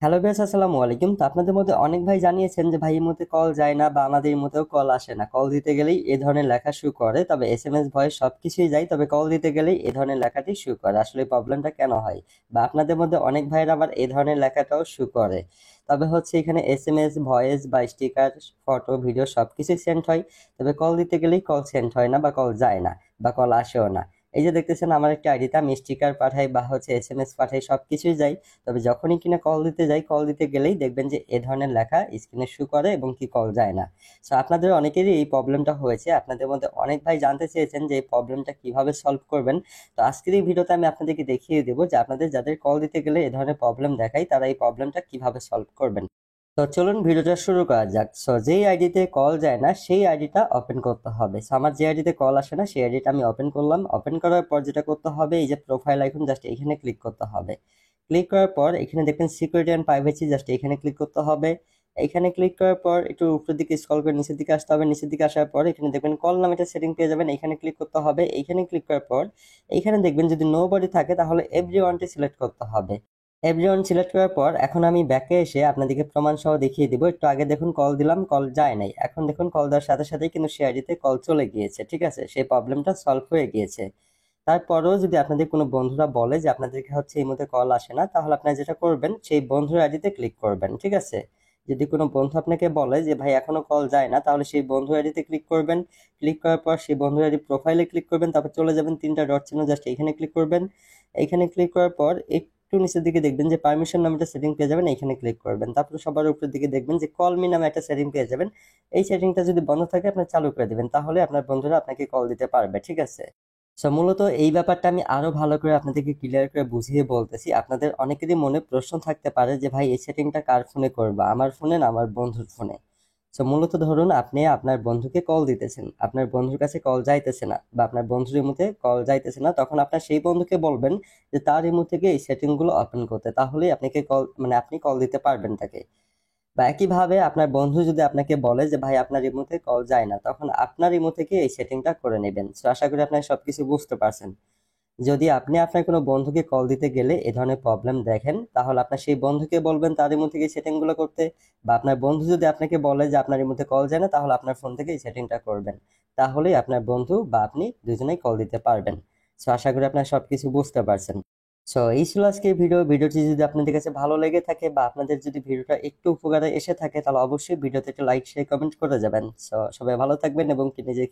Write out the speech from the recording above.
Hello guys, আসসালামু আলাইকুম। তো আপনাদের মধ্যে অনেক ভাই জানিয়েছেন যে ভাই এর মধ্যে কল যায় না বা আমাদের মধ্যেও কল আসে না, কল দিতে গেলেই এ ধরনের লেখা শো করে, তবে এসএমএস ভয়েস সবকিছুই যায়, তবে কল দিতে গেলেই এ ধরনের লেখাটি শো করে। আসলে প্রবলেমটা কেন হয়? বা আপনাদের মধ্যে অনেক ভাইয়ের আবার এই ধরনের লেখাটাও শো করে, তবে হচ্ছে এখানে এসএমএস ভয়েস বা স্টিকার, ফটো, ভিডিও সবকিছুই সেন্ড হয়, তবে কল দিতে গেলেই কল সেন্ড হয় না বা কল যায় না বা কল আসেও না। এই যে দেখতেছেন আমার একটা আইডিতে আমি স্টিকার পাঠাই বা হচ্ছে এসএমএস পাঠাই, সবকিছুই যাই, তবে যখনই কিনা কল দিতে যাই, কল দিতে গেলেই দেখবেন যে এ ধরনের লেখা স্ক্রিনে শো করে এবং কি কল যায় না। সো আপনাদের অনেকেরই এই প্রবলেমটা হয়েছে। আপনাদের মধ্যে অনেক ভাই জানতে চেয়েছেন যে এই প্রবলেমটা কিভাবে সলভ করবেন। তো আজকের এই ভিডিওতে আমি আপনাদেরকে দেখিয়ে দেবো যে আপনাদের যাদের কল দিতে গেলে এ ধরনের প্রবলেম দেখায় তারা এই প্রবলেমটা কিভাবে সলভ করবেন। তো চলুন ভিডিওটা শুরু করা যাক। সো যেই আইডিতে কল যায় না সেই আইডিটা ওপেন করতে হবে। সো আমার যে আইডিতে কল আসে না সেই আইডিটা আমি ওপেন করলাম। ওপেন করার পর যেটা করতে হবে, এই যে প্রোফাইল আইকন, জাস্ট এখানে ক্লিক করতে হবে। ক্লিক করার পর এখানে দেখবেন সিকিউরিটি অ্যান্ড প্রাইভেসি, জাস্ট এখানে ক্লিক করতে হবে। এখানে ক্লিক করার পর একটু উপরের দিকে স্ক্রল করে নিচের দিকে আসতে হবে। নিচের দিকে আসার পর এখানে দেখবেন কল নামে একটা সেটিং পেয়ে যাবেন, এখানে ক্লিক করতে হবে। এখানে ক্লিক করার পর এখানে দেখবেন যদি নো বডি থাকে তাহলে এভরিওয়ানটি সিলেক্ট করতে হবে। এভরিওয়ান সিলেক্ট করার পর এখন আমি ব্যাকে এসে আপনাদেরকে প্রমাণ সহ দেখিয়ে দিব। একটু আগে দেখুন কল দিলাম, কল যায় নাই। এখন দেখুন কল দেওয়ার সাথে সাথেই কিন্তু সেই আইডিতে কল চলে গিয়েছে। ঠিক আছে, সেই প্রবলেমটা সলভ হয়ে গিয়েছে। তারপরেও যদি আপনাদের কোনো বন্ধুরা বলে যে আপনাদেরকে হচ্ছে এই মুহূর্তে কল আসে না, তাহলে আপনারা যেটা করবেন সেই বন্ধুর আইডিতে ক্লিক করবেন। ঠিক আছে, যদি কোনো বন্ধু আপনাকে বলে যে ভাই এখনো কল যায় না, তাহলে সেই বন্ধু আইডিতে ক্লিক করবেন। ক্লিক করার পর সেই বন্ধু আইডি প্রোফাইলে ক্লিক করবেন, তারপর চলে যাবেন তিনটা ডট চিহ্ন, জাস্ট এখানে ক্লিক করবেন। এইখানে ক্লিক করার পর একটু নিচের দিকে দেখবেন যে পারমিশন নামে একটা সেটিং পেয়ে যাবেন, এখানে ক্লিক করবেন। তারপর সবার উপরের দিকে দেখবেন যে কল মি নামে একটা সেটিং পেয়ে যাবেন। এই সেটিংটা যদি বন্ধ থাকে আপনার চালু করে দিবেন, তাহলে আপনার বন্ধুরা আপনাকে কল দিতে পারবে। ঠিক আছে, সো মূলত এই ব্যাপারটা আমি আরো ভালো করে আপনাদেরকে ক্লিয়ার করে বুঝিয়ে বলতেছি। আপনাদের অনেকেরই মনে প্রশ্ন থাকতে পারে যে ভাই এই সেটিংটা কার ফোনে করবা, আমার ফোনে না আমার বন্ধুর ফোনে। সো মূলত ধরুন আপনি আপনার বন্ধুকে কল দিতেছেন, আপনার বন্ধুর কাছে কল যাইতেছে না বা আপনার বন্ধুর ইমোতে কল যাইতেছে না, তখন আপনার সেই বন্ধুকে বলবেন যে তার ইমো থেকে এই সেটিং গুলো ওপেন করতে, তাহলেই আপনাকে কল মানে আপনি কল দিতে পারবেন তাকে। বা একইভাবে আপনার বন্ধু যদি আপনাকে বলে যে ভাই আপনার ইমোতে কল যায় না, তখন আপনার ইমো থেকে এই সেটিংটা করে নেবেন। তো আশা করি আপনার সবকিছু বুঝতে পারছেন। যদি আপনি আপনার কোনো বন্ধুকে কল দিতে গেলে এ ধরনের প্রবলেম দেখেন, তাহলে আপনার সেই বন্ধুকে বলবেন তার ইমো থেকে সেটিং গুলো করতে। বা আপনার বন্ধু যদি আপনাকে বলে যে আপনার ইমোতে কল যায় না, তাহলে আপনার ফোন থেকে এই সেটিংটা করবেন। তাহলেই আপনার বন্ধু বা আপনি দুজনেই কল দিতে পারবেন। সো আশা করি আপনার সবকিছু বুঝতে পারছেন। সো এই ছিল আজকের ভিডিওটি যদি আপনাদের কাছে ভালো লেগে থাকে বা আপনাদের যদি ভিডিওটা একটু উপকারে এসে থাকে, তাহলে অবশ্যই ভিডিওতে একটা লাইক শেয়ার কমেন্ট করে যাবেন। সো সবাই ভালো থাকবেন এবং কি নিজে